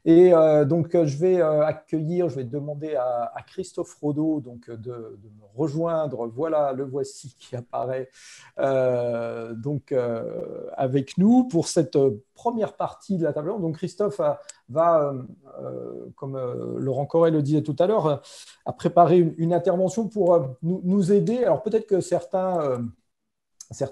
Et donc, je vais accueillir, je vais demander à Christophe Rodeau de me rejoindre. Voilà, le voici qui apparaît avec nous pour cette première partie de la table ronde. Donc, Christophe va, comme Laurent Corret le disait tout à l'heure, a préparé une intervention pour nous aider. Alors, peut-être que certains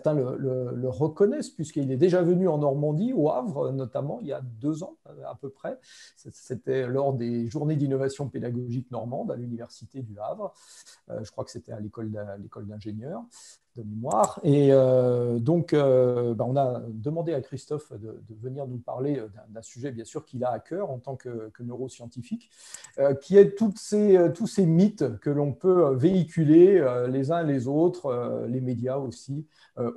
le reconnaissent puisqu'il est déjà venu en Normandie, au Havre notamment, il y a 2 ans à peu près. C'était lors des journées d'innovation pédagogique normande à l'université du Havre. Je crois que c'était à l'école d'ingénieurs de mémoire. Et on a demandé à Christophe de venir nous parler d'un sujet, bien sûr, qu'il a à cœur en tant que neuroscientifique, qui est tous ces mythes que l'on peut véhiculer les uns les autres, les médias aussi,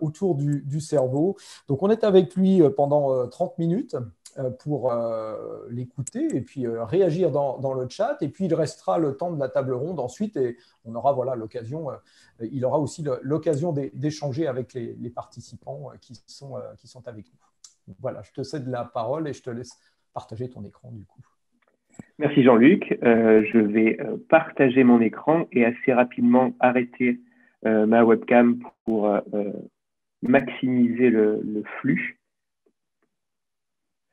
autour du cerveau. Donc, on est avec lui pendant 30 minutes pour l'écouter et puis réagir dans le chat. Et puis, il restera le temps de la table ronde ensuite et on aura l'occasion, il aura aussi l'occasion d'échanger avec les participants qui sont avec nous. Voilà, je te cède la parole et je te laisse partager ton écran du coup. Merci Jean-Luc. Je vais partager mon écran et assez rapidement arrêter ma webcam pour maximiser le flux.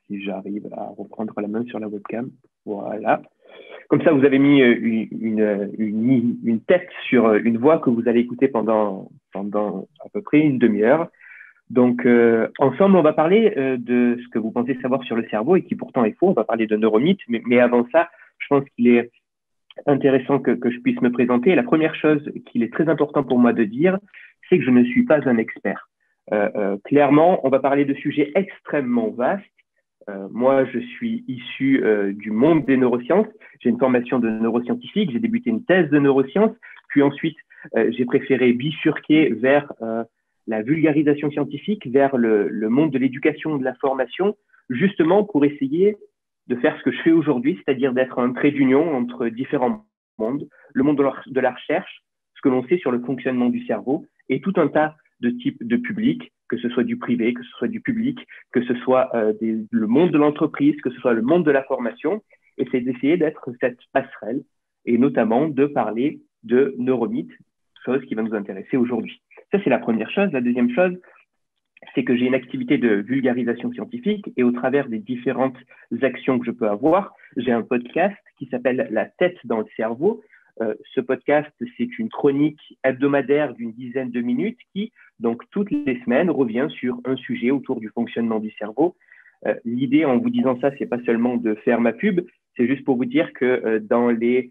Si j'arrive à reprendre la main sur la webcam. Voilà. Comme ça, vous avez mis une tête sur une voix que vous allez écouter pendant à peu près une demi-heure. Donc, ensemble, on va parler de ce que vous pensez savoir sur le cerveau et qui pourtant est faux. On va parler de neuromythes, mais avant ça, je pense qu'il est intéressant que je puisse me présenter. La première chose qu'il est très important pour moi de dire, c'est que je ne suis pas un expert. Clairement, on va parler de sujets extrêmement vastes. Moi, je suis issu du monde des neurosciences. J'ai une formation de neuroscientifique, j'ai débuté une thèse de neurosciences, puis ensuite, j'ai préféré bifurquer vers la vulgarisation scientifique, vers le monde de l'éducation et de la formation, justement pour essayer de faire ce que je fais aujourd'hui, c'est-à-dire d'être un trait d'union entre différents mondes, le monde de la recherche, ce que l'on sait sur le fonctionnement du cerveau, et tout un tas de types de publics, que ce soit du privé, que ce soit du public, que ce soit le monde de l'entreprise, que ce soit le monde de la formation, et c'est d'essayer d'être cette passerelle, et notamment de parler de neuromythes, chose qui va nous intéresser aujourd'hui. Ça, c'est la première chose. La deuxième chose, c'est que j'ai une activité de vulgarisation scientifique et au travers des différentes actions que je peux avoir, j'ai un podcast qui s'appelle La tête dans le cerveau. Ce podcast, c'est une chronique hebdomadaire d'une dizaine de minutes qui, donc, toutes les semaines, revient sur un sujet autour du fonctionnement du cerveau. L'idée, en vous disant ça, c'est pas seulement de faire ma pub, c'est juste pour vous dire que dans les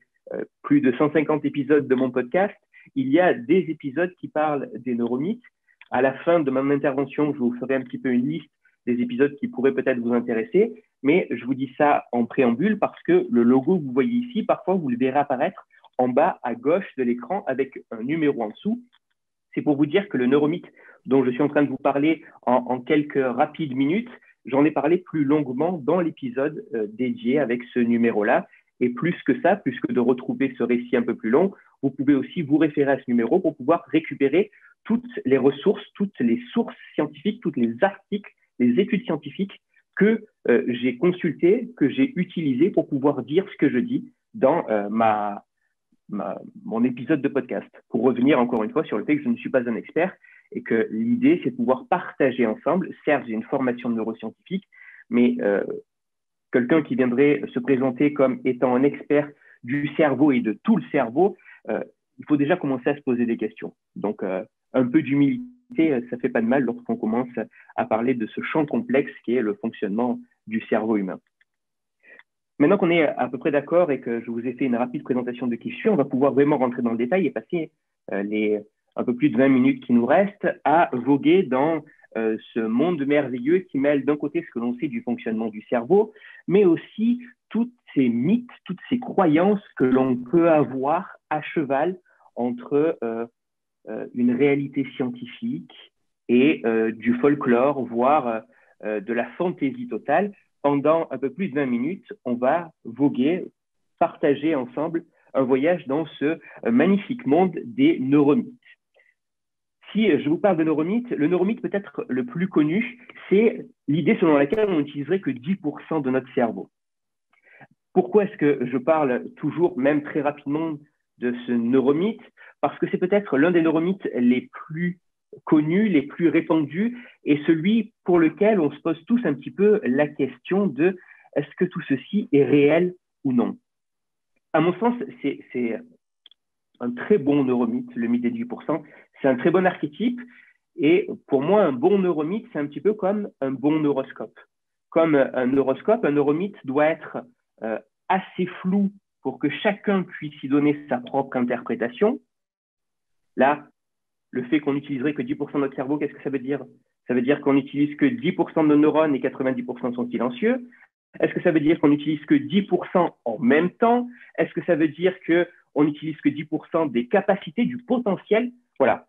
plus de 150 épisodes de mon podcast, il y a des épisodes qui parlent des neuromythes. À la fin de mon intervention, je vous ferai un petit peu une liste des épisodes qui pourraient peut-être vous intéresser, mais je vous dis ça en préambule parce que le logo que vous voyez ici, parfois vous le verrez apparaître en bas à gauche de l'écran avec un numéro en dessous. C'est pour vous dire que le neuromythe dont je suis en train de vous parler en quelques rapides minutes, j'en ai parlé plus longuement dans l'épisode dédié avec ce numéro-là. Et plus que ça, plus que de retrouver ce récit un peu plus long, vous pouvez aussi vous référer à ce numéro pour pouvoir récupérer toutes les ressources, toutes les sources scientifiques, tous les articles, les études scientifiques que j'ai consultées, que j'ai utilisées pour pouvoir dire ce que je dis dans mon épisode de podcast. Pour revenir encore une fois sur le fait que je ne suis pas un expert et que l'idée, c'est de pouvoir partager ensemble. Certes, j'ai une formation de neuroscientifique, mais quelqu'un qui viendrait se présenter comme étant un expert du cerveau et de tout le cerveau, il faut déjà commencer à se poser des questions. Donc, un peu d'humilité, ça fait pas de mal lorsqu'on commence à parler de ce champ complexe qui est le fonctionnement du cerveau humain. Maintenant qu'on est à peu près d'accord et que je vous ai fait une rapide présentation de qui je suis, on va pouvoir vraiment rentrer dans le détail et passer les un peu plus de 20 minutes qui nous restent à voguer dans ce monde merveilleux qui mêle d'un côté ce que l'on sait du fonctionnement du cerveau, mais aussi toutes ces mythes, toutes ces croyances que l'on peut avoir à cheval entre une réalité scientifique et du folklore, voire de la fantaisie totale. Pendant un peu plus de 20 minutes, on va voguer, partager ensemble un voyage dans ce magnifique monde des neuromythes. Si je vous parle de neuromythes, le neuromythe peut-être le plus connu, c'est l'idée selon laquelle on n'utiliserait que 10% de notre cerveau. Pourquoi est-ce que je parle toujours, même très rapidement, de ce neuromythe? Parce que c'est peut-être l'un des neuromythes les plus connus, les plus répandus, et celui pour lequel on se pose tous un petit peu la question de est-ce que tout ceci est réel ou non? À mon sens, c'est un très bon neuromythe, le mythe des 18%. C'est un très bon archétype. Et pour moi, un bon neuromythe, c'est un petit peu comme un bon neuroscope. Comme un horoscope, un neuromythe doit être assez flou pour que chacun puisse y donner sa propre interprétation. Là, le fait qu'on n'utiliserait que 10% de notre cerveau, qu'est-ce que ça veut dire? Ça veut dire qu'on n'utilise que 10% de nos neurones et 90% sont silencieux. Est-ce que ça veut dire qu'on n'utilise que 10% en même temps? Est-ce que ça veut dire qu'on n'utilise que 10% des capacités, du potentiel? Voilà,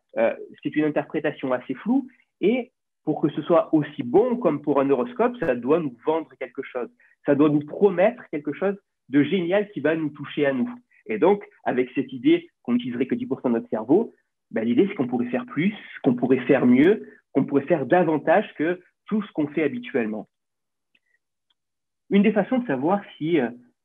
c'est une interprétation assez floue. Et pour que ce soit aussi bon comme pour un horoscope, ça doit nous vendre quelque chose. Ça doit nous promettre quelque chose de génial qui va nous toucher à nous. Et donc, avec cette idée qu'on n'utiliserait que 10% de notre cerveau, ben, l'idée, c'est qu'on pourrait faire plus, qu'on pourrait faire mieux, qu'on pourrait faire davantage que tout ce qu'on fait habituellement. Une des façons de savoir si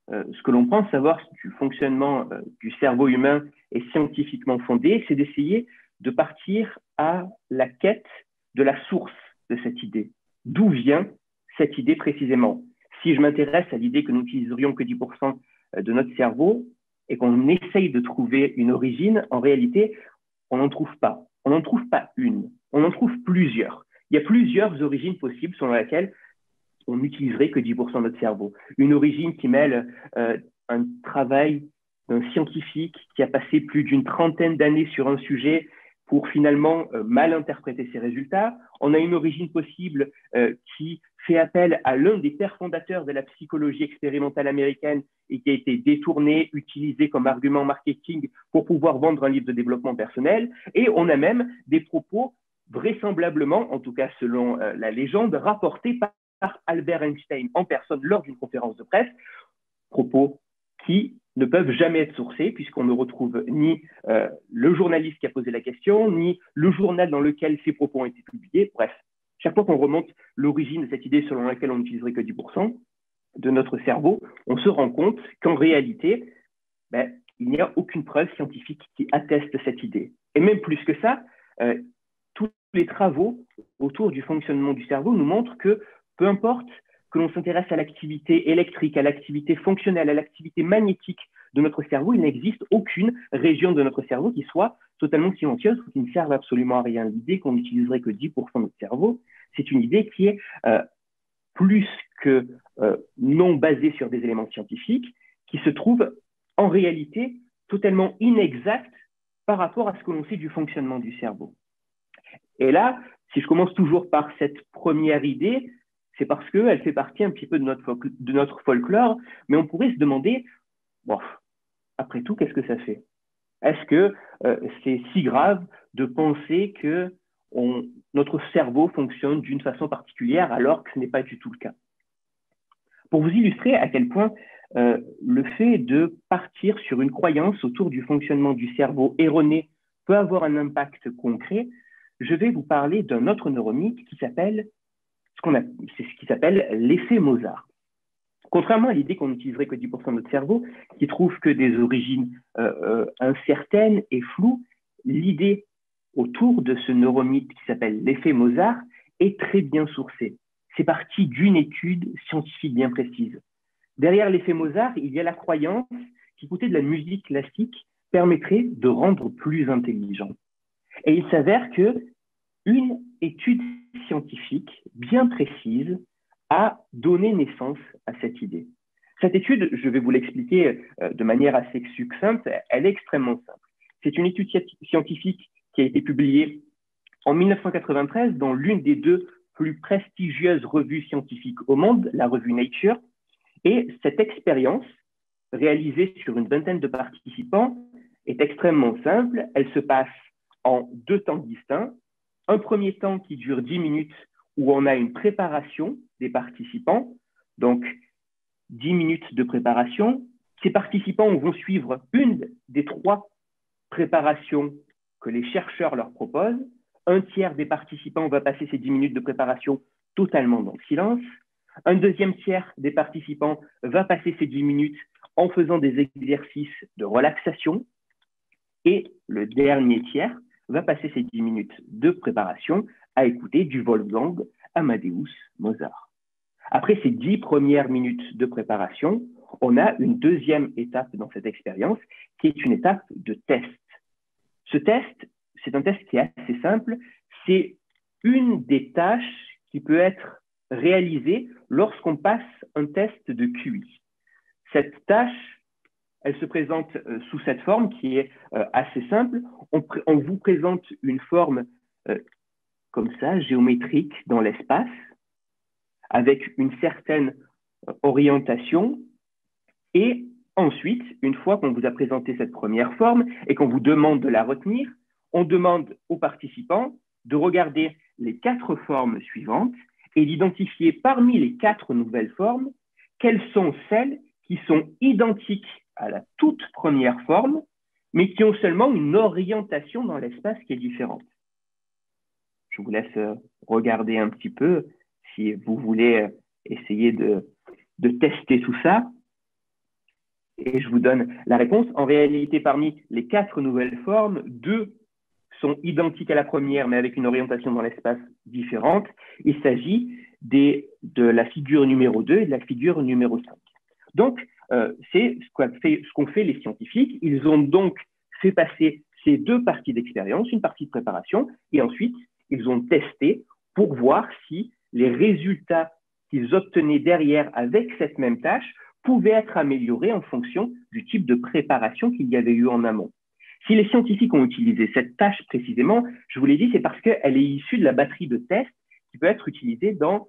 ce que l'on pense savoir du fonctionnement du cerveau humain est scientifiquement fondé, c'est d'essayer de partir à la quête de la source de cette idée. D'où vient cette idée précisément? Si je m'intéresse à l'idée que nous n'utiliserions que 10% de notre cerveau et qu'on essaye de trouver une origine, en réalité, on n'en trouve pas. On n'en trouve pas une, on en trouve plusieurs. Il y a plusieurs origines possibles selon lesquelles on n'utiliserait que 10% de notre cerveau. Une origine qui mêle un travail d'un scientifique qui a passé plus d'une trentaine d'années sur un sujet pour finalement mal interpréter ses résultats. On a une origine possible qui fait appel à l'un des pères fondateurs de la psychologie expérimentale américaine et qui a été détourné, utilisé comme argument marketing pour pouvoir vendre un livre de développement personnel. Et on a même des propos vraisemblablement, en tout cas selon la légende, rapportés par Albert Einstein en personne lors d'une conférence de presse, propos qui ne peuvent jamais être sourcés puisqu'on ne retrouve ni le journaliste qui a posé la question, ni le journal dans lequel ces propos ont été publiés. Bref, chaque fois qu'on remonte l'origine de cette idée selon laquelle on n'utiliserait que 10% de notre cerveau, on se rend compte qu'en réalité, il n'y a aucune preuve scientifique qui atteste cette idée. Et même plus que ça, tous les travaux autour du fonctionnement du cerveau nous montrent que peu importe que l'on s'intéresse à l'activité électrique, à l'activité fonctionnelle, à l'activité magnétique de notre cerveau, il n'existe aucune région de notre cerveau qui soit totalement silencieuse ou qui ne serve absolument à rien. L'idée qu'on n'utiliserait que 10% de notre cerveau, c'est une idée qui est plus que non basée sur des éléments scientifiques, qui se trouve en réalité totalement inexacte par rapport à ce que l'on sait du fonctionnement du cerveau. Et là, si je commence toujours par cette première idée, c'est parce qu'elle fait partie un petit peu de notre folklore, mais on pourrait se demander, bon, après tout, qu'est-ce que ça fait? Est-ce que c'est si grave de penser que notre cerveau fonctionne d'une façon particulière alors que ce n'est pas du tout le cas? Pour vous illustrer à quel point le fait de partir sur une croyance autour du fonctionnement du cerveau erroné peut avoir un impact concret, je vais vous parler d'un autre neuromythe qui s'appelle l'effet Mozart. Contrairement à l'idée qu'on n'utiliserait que 10% de notre cerveau, qui trouve que des origines incertaines et floues, l'idée autour de ce neuromythe qui s'appelle l'effet Mozart est très bien sourcée. C'est parti d'une étude scientifique bien précise. Derrière l'effet Mozart, il y a la croyance qu'écouter de la musique classique permettrait de rendre plus intelligent. Et il s'avère qu'une étude scientifique bien précise a donné naissance à cette idée. Cette étude, je vais vous l'expliquer de manière assez succincte, elle est extrêmement simple. C'est une étude scientifique qui a été publiée en 1993 dans l'une des deux plus prestigieuses revues scientifiques au monde, la revue Nature. Et cette expérience, réalisée sur une vingtaine de participants, est extrêmement simple. Elle se passe en deux temps distincts. Un premier temps qui dure 10 minutes où on a une préparation des participants, donc 10 minutes de préparation. Ces participants vont suivre une des 3 préparations que les chercheurs leur proposent. Un tiers des participants va passer ces 10 minutes de préparation totalement dans le silence. Un deuxième tiers des participants va passer ces 10 minutes en faisant des exercices de relaxation. Et le dernier tiers va passer ces 10 minutes de préparation à écouter du Wolfgang Amadeus Mozart. Après ces 10 premières minutes de préparation, on a une deuxième étape dans cette expérience qui est une étape de test. Ce test, c'est un test qui est assez simple. C'est une des tâches qui peut être réalisée lorsqu'on passe un test de QI. Cette tâche, elle se présente sous cette forme qui est assez simple. On vous présente une forme comme ça, géométrique dans l'espace, avec une certaine orientation. Et ensuite, une fois qu'on vous a présenté cette première forme et qu'on vous demande de la retenir, on demande aux participants de regarder les 4 formes suivantes et d'identifier parmi les 4 nouvelles formes quelles sont celles qui sont identiques à la toute première forme, mais qui ont seulement une orientation dans l'espace qui est différente. Je vous laisse regarder un petit peu si vous voulez essayer de tester tout ça. Et je vous donne la réponse. En réalité, parmi les 4 nouvelles formes, 2 sont identiques à la première, mais avec une orientation dans l'espace différente. Il s'agit de la figure numéro 2 et de la figure numéro 5. Donc, c'est ce qu'ont fait les scientifiques. Ils ont donc fait passer ces 2 parties d'expérience, une partie de préparation, et ensuite, ils ont testé pour voir si les résultats qu'ils obtenaient derrière avec cette même tâche pouvaient être améliorés en fonction du type de préparation qu'il y avait eu en amont. Si les scientifiques ont utilisé cette tâche précisément, je vous l'ai dit, c'est parce qu'elle est issue de la batterie de tests qui peut être utilisée dans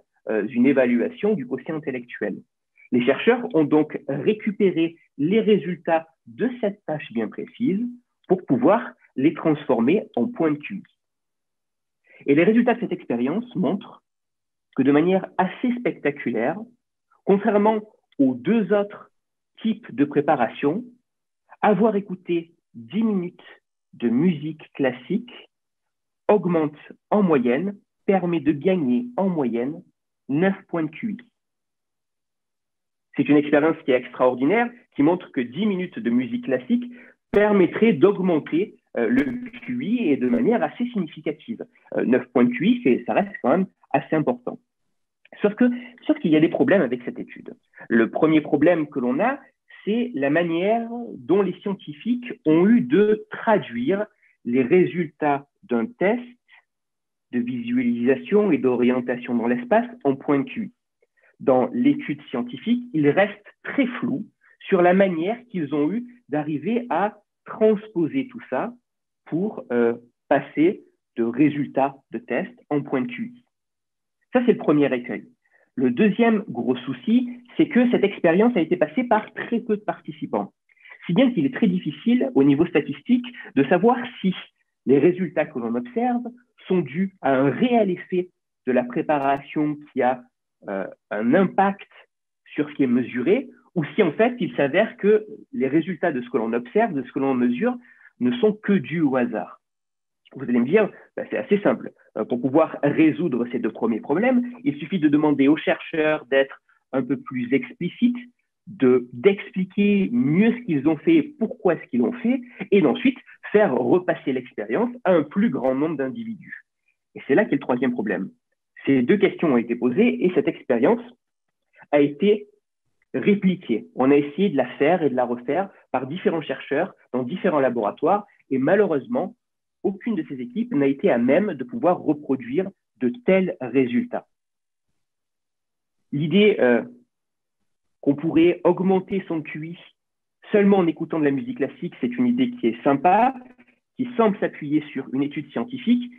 une évaluation du quotient intellectuel. Les chercheurs ont donc récupéré les résultats de cette tâche bien précise pour pouvoir les transformer en points de QI. Et les résultats de cette expérience montrent que de manière assez spectaculaire, contrairement aux 2 autres types de préparation, avoir écouté 10 minutes de musique classique augmente en moyenne, permet de gagner en moyenne 9 points de QI. C'est une expérience qui est extraordinaire, qui montre que 10 minutes de musique classique permettrait d'augmenter le QI et de manière assez significative. 9 points de QI, ça reste quand même assez important. Sauf qu'il y a des problèmes avec cette étude. Le premier problème que l'on a, c'est la manière dont les scientifiques ont eu de traduire les résultats d'un test de visualisation et d'orientation dans l'espace en points de QI. Dans l'étude scientifique, il reste très flou sur la manière qu'ils ont eu d'arriver à transposer tout ça pour passer de résultats de test en points de QI. Ça, c'est le premier écueil. Le deuxième gros souci, c'est que cette expérience a été passée par très peu de participants. Si bien qu'il est très difficile, au niveau statistique, de savoir si les résultats que l'on observe sont dus à un réel effet de la préparation qui a un impact sur ce qui est mesuré, ou si en fait il s'avère que les résultats de ce que l'on observe, de ce que l'on mesure, ne sont que dus au hasard. Vous allez me dire, c'est assez simple. Pour pouvoir résoudre ces 2 premiers problèmes, il suffit de demander aux chercheurs d'être un peu plus explicites, d'expliquer mieux ce qu'ils ont fait et pourquoi ce qu'ils ont fait, et d'ensuite faire repasser l'expérience à un plus grand nombre d'individus. Et c'est là qu'est le troisième problème. Ces 2 questions ont été posées et cette expérience a été répliquée. On a essayé de la faire et de la refaire par différents chercheurs dans différents laboratoires et malheureusement, aucune de ces équipes n'a été à même de pouvoir reproduire de tels résultats. L'idée qu'on pourrait augmenter son QI seulement en écoutant de la musique classique, c'est une idée qui est sympa, qui semble s'appuyer sur une étude scientifique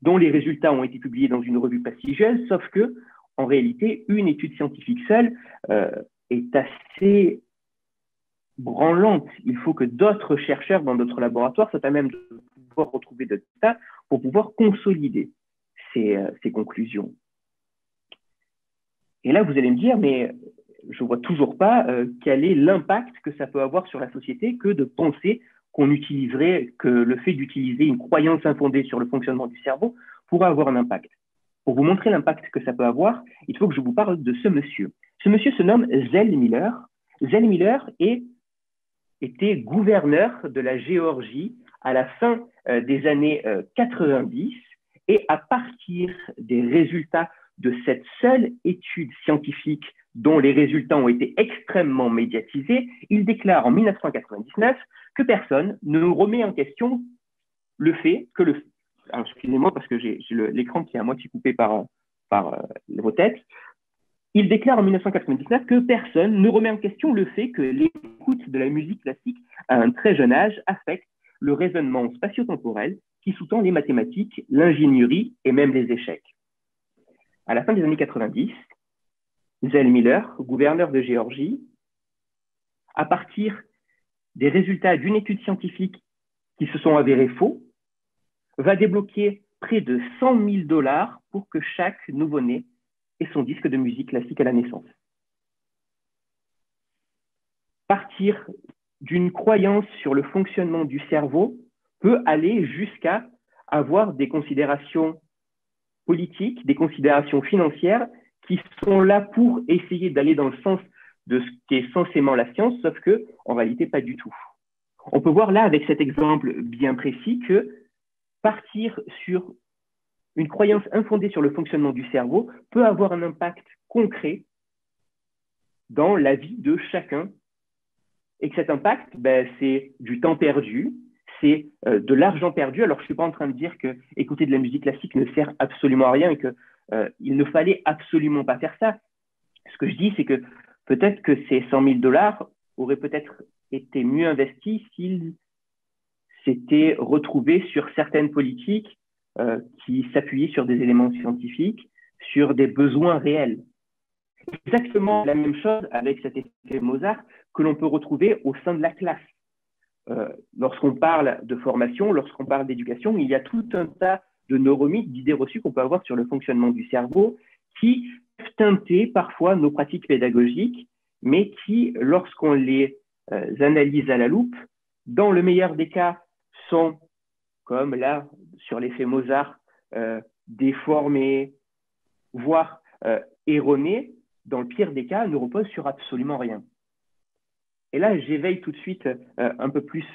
dont les résultats ont été publiés dans une revue prestigieuse, sauf que, en réalité, une étude scientifique seule est assez branlante. Il faut que d'autres chercheurs dans d'autres laboratoires soient à même de pouvoir retrouver d'autres data pour pouvoir consolider ces conclusions. Et là, vous allez me dire, mais je ne vois toujours pas quel est l'impact que ça peut avoir sur la société que de penser que le fait d'utiliser une croyance infondée sur le fonctionnement du cerveau pourra avoir un impact. Pour vous montrer l'impact que ça peut avoir, il faut que je vous parle de ce monsieur. Ce monsieur se nomme Zell Miller. Zell Miller était gouverneur de la Géorgie à la fin des années 90, et à partir des résultats de cette seule étude scientifique dont les résultats ont été extrêmement médiatisés, il déclare en 1999 que personne ne remet en question le fait que le... Alors, excusez-moi parce que j'ai l'écran qui est à moitié coupé par vos têtes. Il déclare en 1999 que personne ne remet en question le fait que l'écoute de la musique classique à un très jeune âge affecte le raisonnement spatio-temporel qui sous-tend les mathématiques, l'ingénierie et même les échecs. À la fin des années 90, Zell Miller, gouverneur de Géorgie, à partir des résultats d'une étude scientifique qui se sont avérés faux, va débloquer près de 100 000 $ pour que chaque nouveau-né ait son disque de musique classique à la naissance. Partir d'une croyance sur le fonctionnement du cerveau peut aller jusqu'à avoir des considérations politiques, des considérations financières qui sont là pour essayer d'aller dans le sens de ce qu'est censément la science, sauf que en réalité, pas du tout. On peut voir là, avec cet exemple bien précis, que partir sur une croyance infondée sur le fonctionnement du cerveau peut avoir un impact concret dans la vie de chacun. Et que cet impact, c'est du temps perdu, c'est de l'argent perdu. Alors, je ne suis pas en train de dire que écouter de la musique classique ne sert absolument à rien et qu'il ne fallait absolument pas faire ça. Ce que je dis, c'est que peut-être que ces 100 000 $ auraient peut-être été mieux investis s'ils s'étaient retrouvés sur certaines politiques qui s'appuyaient sur des éléments scientifiques, sur des besoins réels. Exactement la même chose avec cet effet Mozart que l'on peut retrouver au sein de la classe. Lorsqu'on parle de formation, lorsqu'on parle d'éducation, il y a tout un tas de neuromythes, d'idées reçues qu'on peut avoir sur le fonctionnement du cerveau qui peuvent teinter parfois nos pratiques pédagogiques, mais qui, lorsqu'on les analyse à la loupe, dans le meilleur des cas, sont, comme là, sur l'effet Mozart, déformés, voire erronés. Dans le pire des cas, ne reposent sur absolument rien. Et là, j'éveille tout de suite un peu plus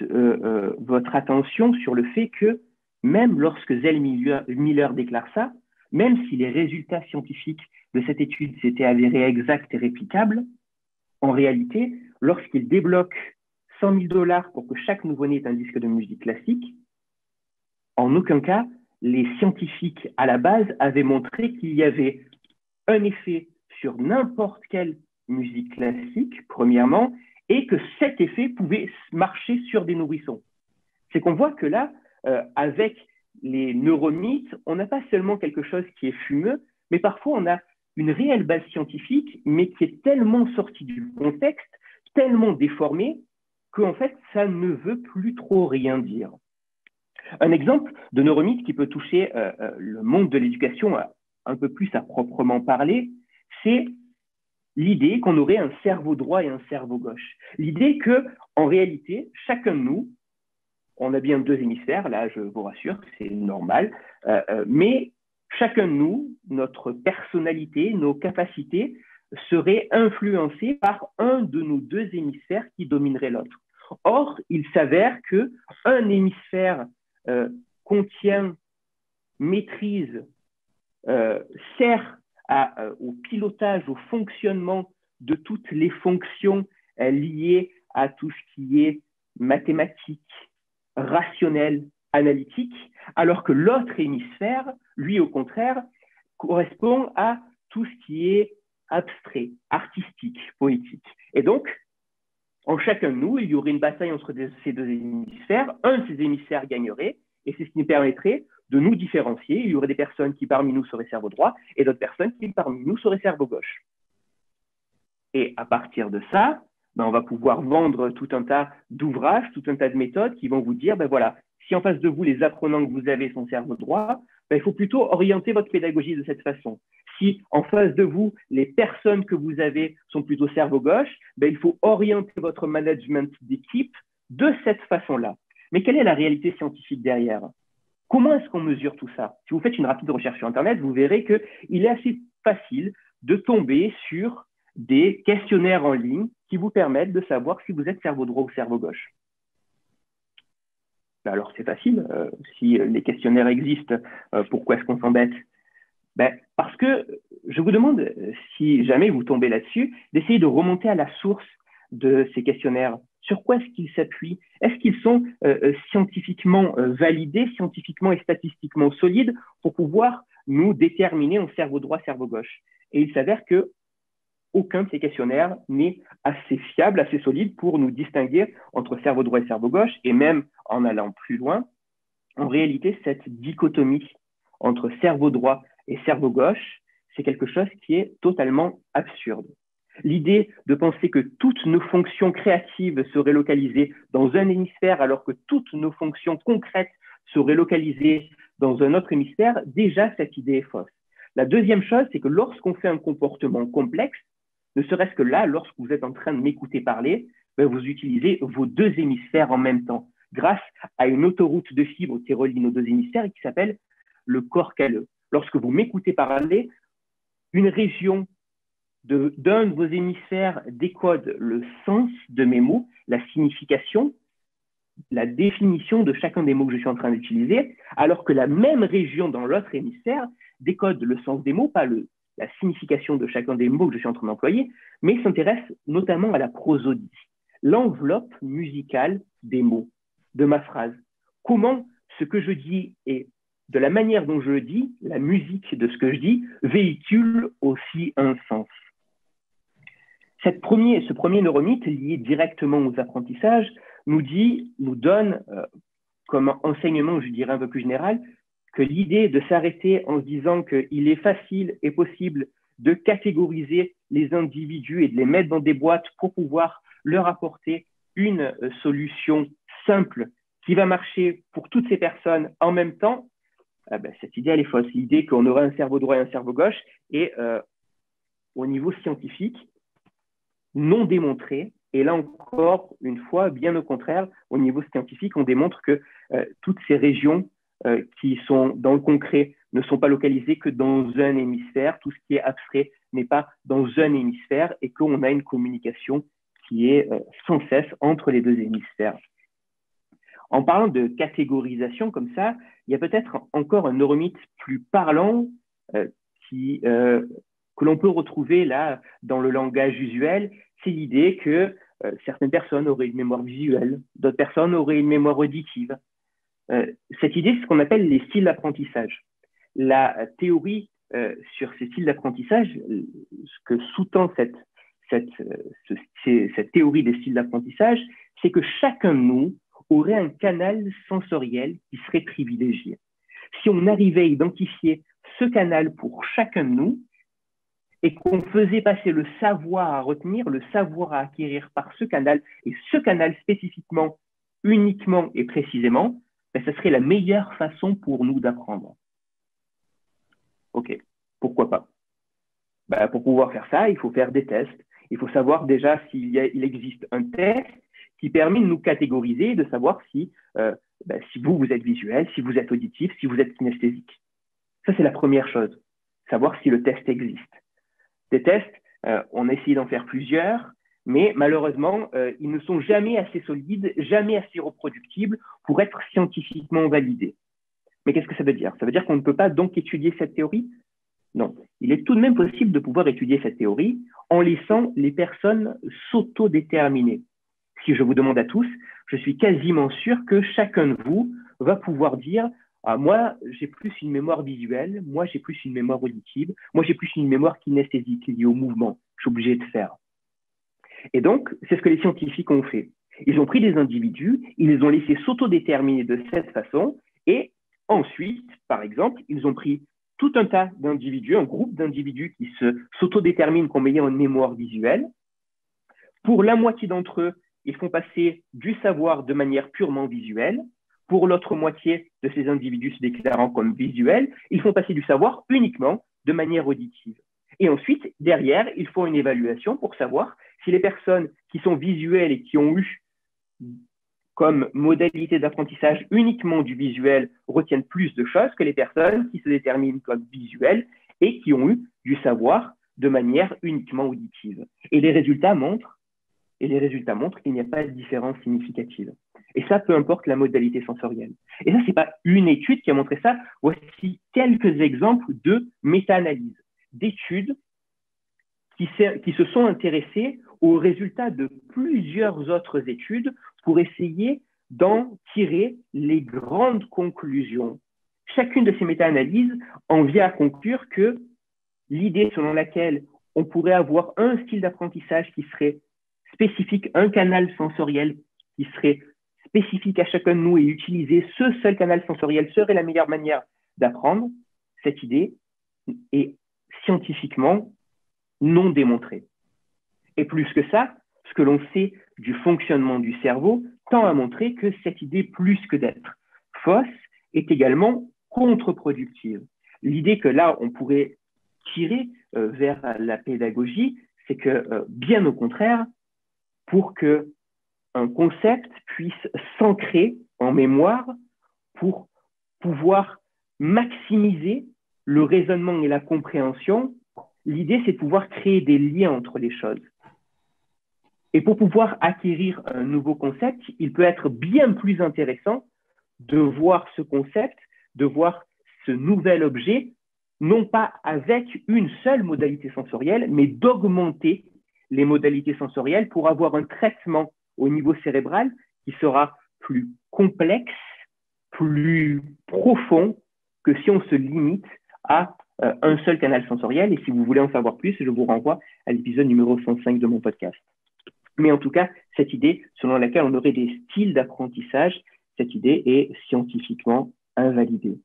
votre attention sur le fait que même lorsque Zell Miller déclare ça, même si les résultats scientifiques de cette étude s'étaient avérés exacts et réplicables, en réalité, lorsqu'il débloque 100 000 $ pour que chaque nouveau-né ait un disque de musique classique, en aucun cas, les scientifiques à la base avaient montré qu'il y avait un effet sur n'importe quelle musique classique, premièrement, et que cet effet pouvait marcher sur des nourrissons. C'est qu'on voit que là, avec les neuromythes, on n'a pas seulement quelque chose qui est fumeux, mais parfois on a une réelle base scientifique, mais qui est tellement sortie du contexte, tellement déformée, qu'en fait, ça ne veut plus trop rien dire. Un exemple de neuromythe qui peut toucher le monde de l'éducation un peu plus à proprement parler, c'est l'idée qu'on aurait un cerveau droit et un cerveau gauche. L'idée que, en réalité, chacun de nous, on a bien deux hémisphères, là je vous rassure, c'est normal, mais chacun de nous, notre personnalité, nos capacités seraient influencées par un de nos deux hémisphères qui dominerait l'autre. Or, il s'avère qu'un hémisphère contient, maîtrise, sert au pilotage, au fonctionnement de toutes les fonctions liées à tout ce qui est mathématique, rationnel, analytique, alors que l'autre hémisphère, lui au contraire, correspond à tout ce qui est abstrait, artistique, poétique. Et donc, en chacun de nous, il y aurait une bataille entre ces deux hémisphères, un de ces hémisphères gagnerait, et c'est ce qui nous permettrait de nous différencier. Il y aurait des personnes qui parmi nous seraient cerveau droit et d'autres personnes qui parmi nous seraient cerveau gauche. Et à partir de ça, on va pouvoir vendre tout un tas d'ouvrages, tout un tas de méthodes qui vont vous dire, voilà, si en face de vous, les apprenants que vous avez sont cerveau droit, il faut plutôt orienter votre pédagogie de cette façon. Si en face de vous, les personnes que vous avez sont plutôt cerveau gauche, il faut orienter votre management d'équipe de cette façon-là. Mais quelle est la réalité scientifique derrière ? Comment est-ce qu'on mesure tout ça? Si vous faites une rapide recherche sur Internet, vous verrez qu'il est assez facile de tomber sur des questionnaires en ligne qui vous permettent de savoir si vous êtes cerveau droit ou cerveau gauche. Alors, c'est facile. Si les questionnaires existent, pourquoi est-ce qu'on s'embête? Parce que je vous demande, si jamais vous tombez là-dessus, d'essayer de remonter à la source de ces questionnaires. Sur quoi est-ce qu'ils s'appuient? Est-ce qu'ils sont scientifiquement validés, scientifiquement et statistiquement solides pour pouvoir nous déterminer en cerveau droit, cerveau gauche? Et il s'avère que aucun de ces questionnaires n'est assez fiable, assez solide pour nous distinguer entre cerveau droit et cerveau gauche. Et même en allant plus loin, en réalité, cette dichotomie entre cerveau droit et cerveau gauche, c'est quelque chose qui est totalement absurde. L'idée de penser que toutes nos fonctions créatives seraient localisées dans un hémisphère alors que toutes nos fonctions concrètes seraient localisées dans un autre hémisphère, déjà cette idée est fausse. La deuxième chose, c'est que lorsqu'on fait un comportement complexe, ne serait-ce que là, lorsque vous êtes en train de m'écouter parler, vous utilisez vos deux hémisphères en même temps, grâce à une autoroute de fibres qui relie nos deux hémisphères et qui s'appelle le corps calleux. Lorsque vous m'écoutez parler, une région d'un de vos hémisphères décode le sens de mes mots, la signification, la définition de chacun des mots que je suis en train d'utiliser, alors que la même région dans l'autre hémisphère décode le sens des mots, pas la signification de chacun des mots que je suis en train d'employer, mais s'intéresse notamment à la prosodie, l'enveloppe musicale des mots, de ma phrase. Comment ce que je dis et de la manière dont je le dis, la musique de ce que je dis, véhicule aussi un sens. Ce premier neuromythe lié directement aux apprentissages nous donne comme enseignement, je dirais un peu plus général, que l'idée de s'arrêter en se disant qu'il est facile et possible de catégoriser les individus et de les mettre dans des boîtes pour pouvoir leur apporter une solution simple qui va marcher pour toutes ces personnes en même temps, cette idée, elle est fausse. L'idée qu'on aurait un cerveau droit et un cerveau gauche est, au niveau scientifique, non démontré. Et là encore, une fois, bien au contraire, au niveau scientifique, on démontre que toutes ces régions qui sont dans le concret ne sont pas localisées que dans un hémisphère. Tout ce qui est abstrait n'est pas dans un hémisphère et qu'on a une communication qui est sans cesse entre les deux hémisphères. En parlant de catégorisation comme ça, il y a peut-être encore un neuromythe plus parlant que l'on peut retrouver là dans le langage usuel. C'est l'idée que certaines personnes auraient une mémoire visuelle, d'autres personnes auraient une mémoire auditive. Cette idée, c'est ce qu'on appelle les styles d'apprentissage. La théorie sur ces styles d'apprentissage, ce que sous-tend cette théorie des styles d'apprentissage, c'est que chacun de nous aurait un canal sensoriel qui serait privilégié. Si on arrivait à identifier ce canal pour chacun de nous et qu'on faisait passer le savoir à retenir, le savoir à acquérir par ce canal, et ce canal spécifiquement, uniquement et précisément, ce serait la meilleure façon pour nous d'apprendre. Ok, pourquoi pas? Pour pouvoir faire ça, il faut faire des tests. Il faut savoir déjà s'il existe un test qui permet de nous catégoriser, de savoir si vous êtes visuel, si vous êtes auditif, si vous êtes kinesthésique. Ça, c'est la première chose, savoir si le test existe. Des tests, on a essayé d'en faire plusieurs, mais malheureusement, ils ne sont jamais assez solides, jamais assez reproductibles pour être scientifiquement validés. Mais qu'est-ce que ça veut dire? Ça veut dire qu'on ne peut pas donc étudier cette théorie? Non. Il est tout de même possible de pouvoir étudier cette théorie en laissant les personnes s'autodéterminer. Si je vous demande à tous, je suis quasiment sûr que chacun de vous va pouvoir dire moi, j'ai plus une mémoire visuelle, moi, j'ai plus une mémoire auditive, moi, j'ai plus une mémoire kinesthésique liée au mouvement. Je suis obligé de faire. Et donc, c'est ce que les scientifiques ont fait. Ils ont pris des individus, ils les ont laissés s'autodéterminer de cette façon, et ensuite, par exemple, ils ont pris tout un tas d'individus, un groupe d'individus qui s'autodéterminent comme ayant une mémoire visuelle. Pour la moitié d'entre eux, ils font passer du savoir de manière purement visuelle. Pour l'autre moitié de ces individus se déclarant comme visuels, ils font passer du savoir uniquement de manière auditive. Et ensuite, derrière, ils font une évaluation pour savoir si les personnes qui sont visuelles et qui ont eu comme modalité d'apprentissage uniquement du visuel retiennent plus de choses que les personnes qui se déterminent comme visuelles et qui ont eu du savoir de manière uniquement auditive. Et les résultats montrent qu'il n'y a pas de différence significative. Et ça, peu importe la modalité sensorielle. Et ça, ce n'est pas une étude qui a montré ça. Voici quelques exemples de méta-analyses, d'études qui se sont intéressées aux résultats de plusieurs autres études pour essayer d'en tirer les grandes conclusions. Chacune de ces méta-analyses en vient à conclure que l'idée selon laquelle on pourrait avoir un style d'apprentissage qui serait spécifique, un canal sensoriel qui serait spécifique à chacun de nous et utiliser ce seul canal sensoriel serait la meilleure manière d'apprendre, cette idée est scientifiquement non démontrée. Et plus que ça, ce que l'on sait du fonctionnement du cerveau tend à montrer que cette idée, plus que d'être fausse, est également contre-productive. L'idée que là, on pourrait tirer vers la pédagogie, c'est que, bien au contraire, pour qu'un concept puisse s'ancrer en mémoire, pour pouvoir maximiser le raisonnement et la compréhension, l'idée, c'est de pouvoir créer des liens entre les choses. Et pour pouvoir acquérir un nouveau concept, il peut être bien plus intéressant de voir ce concept, de voir ce nouvel objet, non pas avec une seule modalité sensorielle, mais d'augmenter les modalités sensorielles pour avoir un traitement au niveau cérébral qui sera plus complexe, plus profond que si on se limite à un seul canal sensoriel. Et si vous voulez en savoir plus, je vous renvoie à l'épisode numéro 105 de mon podcast. Mais en tout cas, cette idée selon laquelle on aurait des styles d'apprentissage, cette idée est scientifiquement invalidée.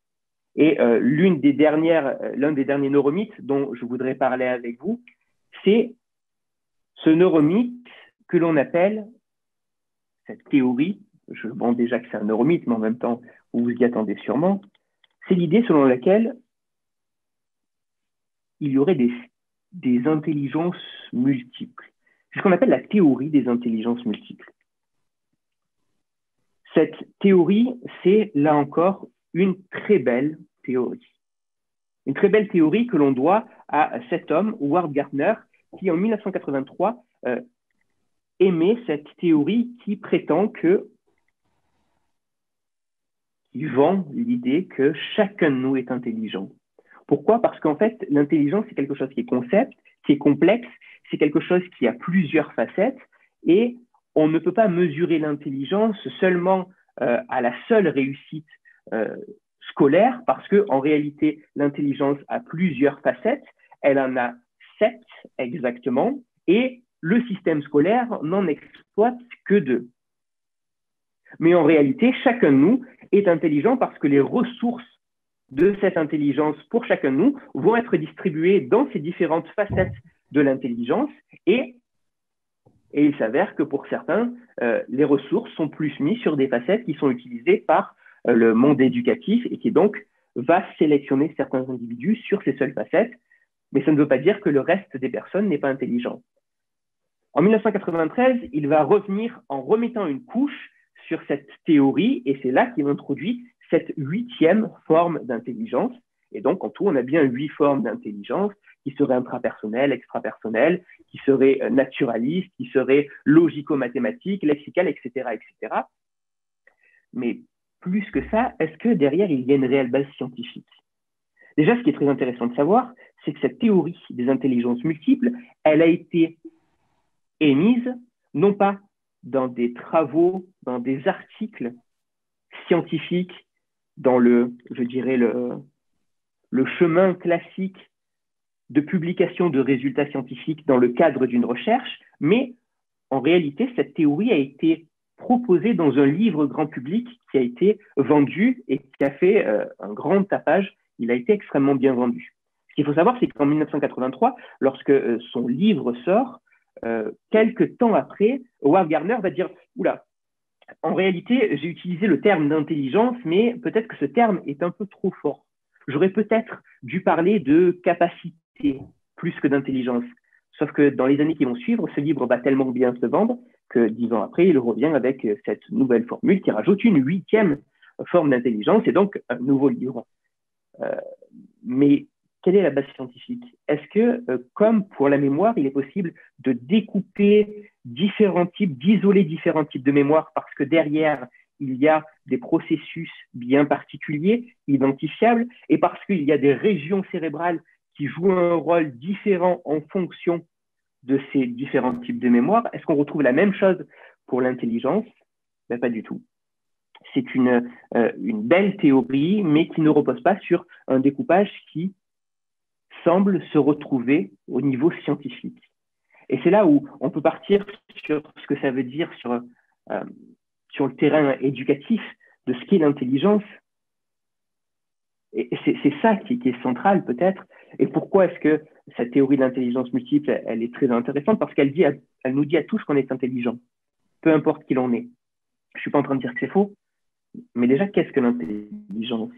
Et l'un des derniers neuromythes dont je voudrais parler avec vous, c'est ce neuromythe que l'on appelle, cette théorie, je pense déjà que c'est un neuromythe, mais en même temps, vous vous y attendez sûrement, c'est l'idée selon laquelle il y aurait des intelligences multiples. C'est ce qu'on appelle la théorie des intelligences multiples. Cette théorie, c'est là encore une très belle théorie. Une très belle théorie que l'on doit à cet homme, Howard Gardner, qui en 1983 émet cette théorie qui prétend qui vend l'idée que chacun de nous est intelligent. Pourquoi? Parce qu'en fait, l'intelligence, c'est quelque chose qui est concept, qui est complexe, c'est quelque chose qui a plusieurs facettes et on ne peut pas mesurer l'intelligence seulement à la seule réussite scolaire parce qu'en réalité, l'intelligence a plusieurs facettes, elle en a 7 exactement et le système scolaire n'en exploite que 2. Mais en réalité, chacun de nous est intelligent parce que les ressources de cette intelligence pour chacun de nous vont être distribuées dans ces différentes facettes de l'intelligence et il s'avère que pour certains, les ressources sont plus mises sur des facettes qui sont utilisées par le monde éducatif et qui donc va sélectionner certains individus sur ces seules facettes, mais ça ne veut pas dire que le reste des personnes n'est pas intelligent. En 1993, il va revenir en remettant une couche sur cette théorie et c'est là qu'il introduit cette 8e forme d'intelligence. Et donc, en tout, on a bien 8 formes d'intelligence qui seraient intrapersonnelles, extrapersonnelles, qui seraient naturalistes, qui seraient logico-mathématiques, lexicales, etc., etc. Mais plus que ça, est-ce que derrière, il y a une réelle base scientifique? Déjà, ce qui est très intéressant de savoir, c'est que cette théorie des intelligences multiples, elle a été émise, non pas dans des travaux, dans des articles scientifiques, dans le chemin classique de publication de résultats scientifiques dans le cadre d'une recherche, mais en réalité, cette théorie a été proposée dans un livre grand public qui a été vendu et qui a fait un grand tapage. Il a été extrêmement bien vendu. Ce qu'il faut savoir, c'est qu'en 1983, lorsque son livre sort, quelques temps après, Howard Gardner va dire « Oula, en réalité, j'ai utilisé le terme d'intelligence, mais peut-être que ce terme est un peu trop fort. J'aurais peut-être dû parler de capacité plus que d'intelligence. » Sauf que dans les années qui vont suivre, ce livre va tellement bien se vendre que 10 ans après, il revient avec cette nouvelle formule qui rajoute une 8e forme d'intelligence et donc un nouveau livre. Mais quelle est la base scientifique? Est-ce que, comme pour la mémoire, il est possible de découper différents types, d'isoler différents types de mémoire parce que derrière, il y a des processus bien particuliers, identifiables, et parce qu'il y a des régions cérébrales qui jouent un rôle différent en fonction de ces différents types de mémoire? Est-ce qu'on retrouve la même chose pour l'intelligence? Ben, pas du tout. C'est une belle théorie, mais qui ne repose pas sur un découpage qui semble se retrouver au niveau scientifique. Et c'est là où on peut partir sur ce que ça veut dire sur le terrain éducatif de ce qu'est l'intelligence. Et c'est ça qui est central peut-être. Et pourquoi est-ce que cette théorie de l'intelligence multiple, elle est très intéressante? Parce qu'elle nous dit à tous qu'on est intelligent, peu importe qui l'on est. Je ne suis pas en train de dire que c'est faux, mais déjà, qu'est-ce que l'intelligence?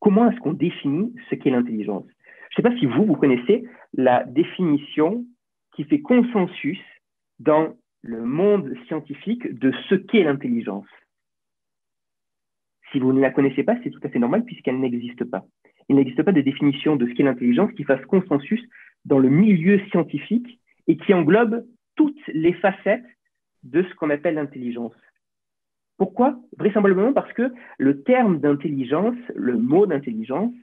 Comment est-ce qu'on définit ce qu'est l'intelligence? Je ne sais pas si vous connaissez la définition qui fait consensus dans le monde scientifique de ce qu'est l'intelligence. Si vous ne la connaissez pas, c'est tout à fait normal puisqu'elle n'existe pas. Il n'existe pas de définition de ce qu'est l'intelligence qui fasse consensus dans le milieu scientifique et qui englobe toutes les facettes de ce qu'on appelle l'intelligence. Pourquoi? Vraisemblablement parce que le terme d'intelligence, le mot d'intelligence,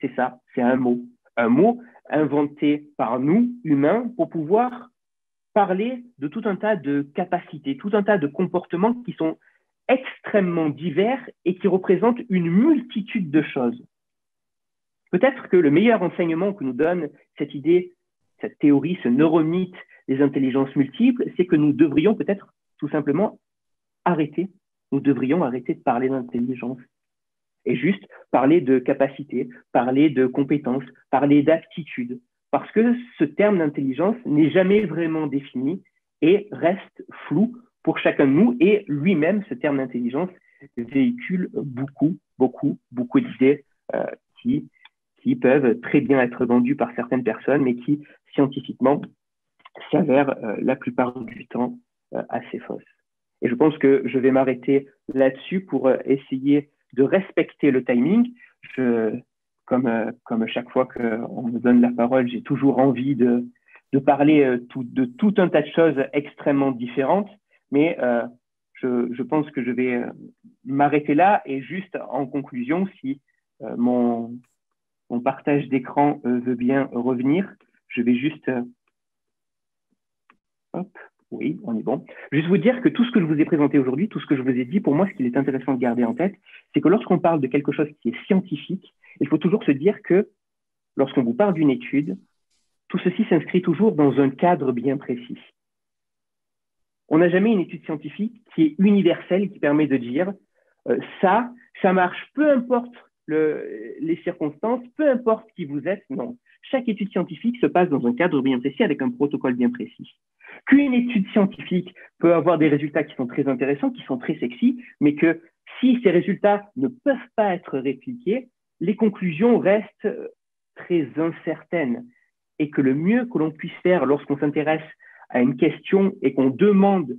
c'est ça, c'est un mot inventé par nous, humains, pour pouvoir parler de tout un tas de capacités, tout un tas de comportements qui sont extrêmement divers et qui représentent une multitude de choses. Peut-être que le meilleur enseignement que nous donne cette idée, cette théorie, ce neuromythe des intelligences multiples, c'est que nous devrions peut-être tout simplement nous devrions arrêter de parler d'intelligence et juste parler de capacité, parler de compétences, parler d'aptitude, parce que ce terme d'intelligence n'est jamais vraiment défini et reste flou pour chacun de nous, et lui-même, ce terme d'intelligence, véhicule beaucoup d'idées qui peuvent très bien être vendues par certaines personnes, mais qui, scientifiquement, s'avèrent la plupart du temps assez fausses. Et je pense que je vais m'arrêter là-dessus pour essayer de respecter le timing. Comme chaque fois qu'on me donne la parole, j'ai toujours envie de parler de tout un tas de choses extrêmement différentes, mais je pense que je vais m'arrêter là et juste en conclusion, si mon partage d'écran veut bien revenir, je vais juste... Oui, on est bon. Juste vous dire que tout ce que je vous ai présenté aujourd'hui, tout ce que je vous ai dit, pour moi, ce qu'il est intéressant de garder en tête, c'est que lorsqu'on parle de quelque chose qui est scientifique, il faut toujours se dire que lorsqu'on vous parle d'une étude, tout ceci s'inscrit toujours dans un cadre bien précis. On n'a jamais une étude scientifique qui est universelle, qui permet de dire ça marche, peu importe les circonstances, peu importe qui vous êtes. Non. Chaque étude scientifique se passe dans un cadre bien précis avec un protocole bien précis. Qu'une étude scientifique peut avoir des résultats qui sont très intéressants, qui sont très sexy, mais que si ces résultats ne peuvent pas être répliqués, les conclusions restent très incertaines. Et que le mieux que l'on puisse faire lorsqu'on s'intéresse à une question et qu'on demande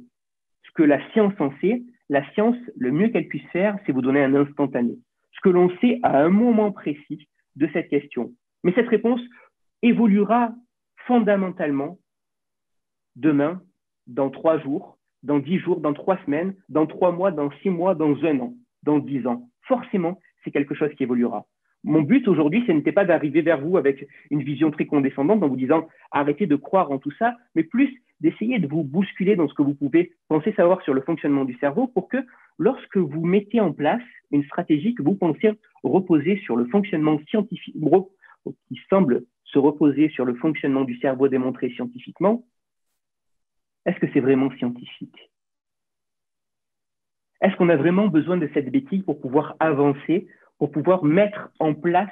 ce que la science en sait, la science, le mieux qu'elle puisse faire, c'est vous donner un instantané. Ce que l'on sait à un moment précis de cette question. Mais cette réponse évoluera fondamentalement demain, dans 3 jours, dans 10 jours, dans 3 semaines, dans 3 mois, dans 6 mois, dans 1 an, dans 10 ans. Forcément, c'est quelque chose qui évoluera. Mon but aujourd'hui, ce n'était pas d'arriver vers vous avec une vision très condescendante en vous disant arrêtez de croire en tout ça, mais plus d'essayer de vous bousculer dans ce que vous pouvez penser savoir sur le fonctionnement du cerveau pour que lorsque vous mettez en place une stratégie que vous pensez reposer sur le fonctionnement scientifique, qui semble se reposer sur le fonctionnement du cerveau démontré scientifiquement, est-ce que c'est vraiment scientifique? Est-ce qu'on a vraiment besoin de cette béquille pour pouvoir avancer, pour pouvoir mettre en place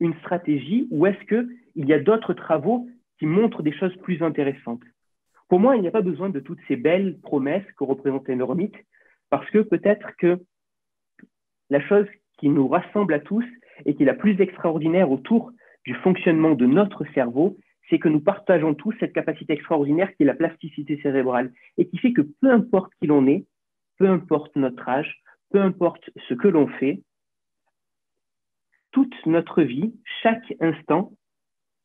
une stratégie, ou est-ce qu'il y a d'autres travaux qui montrent des choses plus intéressantes? Pour moi, il n'y a pas besoin de toutes ces belles promesses que représentent les neuromythes, parce que peut-être que la chose qui nous rassemble à tous et qui est la plus extraordinaire autour du fonctionnement de notre cerveau, c'est que nous partageons tous cette capacité extraordinaire qui est la plasticité cérébrale et qui fait que peu importe qui l'on est, peu importe notre âge, peu importe ce que l'on fait, toute notre vie, chaque instant,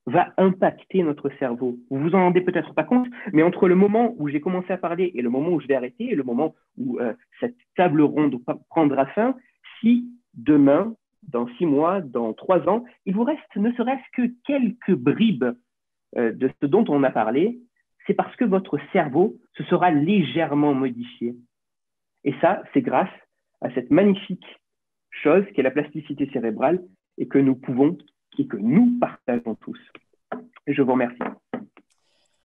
va impacter notre cerveau. Vous vous en rendez peut-être pas compte, mais entre le moment où j'ai commencé à parler et le moment où je vais arrêter, et le moment où cette table ronde prendra fin, si demain, dans 6 mois, dans 3 ans, il vous reste ne serait-ce que quelques bribes de ce dont on a parlé, c'est parce que votre cerveau se sera légèrement modifié. Et ça, c'est grâce à cette magnifique chose qui est la plasticité cérébrale et que nous pouvons et que nous partageons tous. Je vous remercie.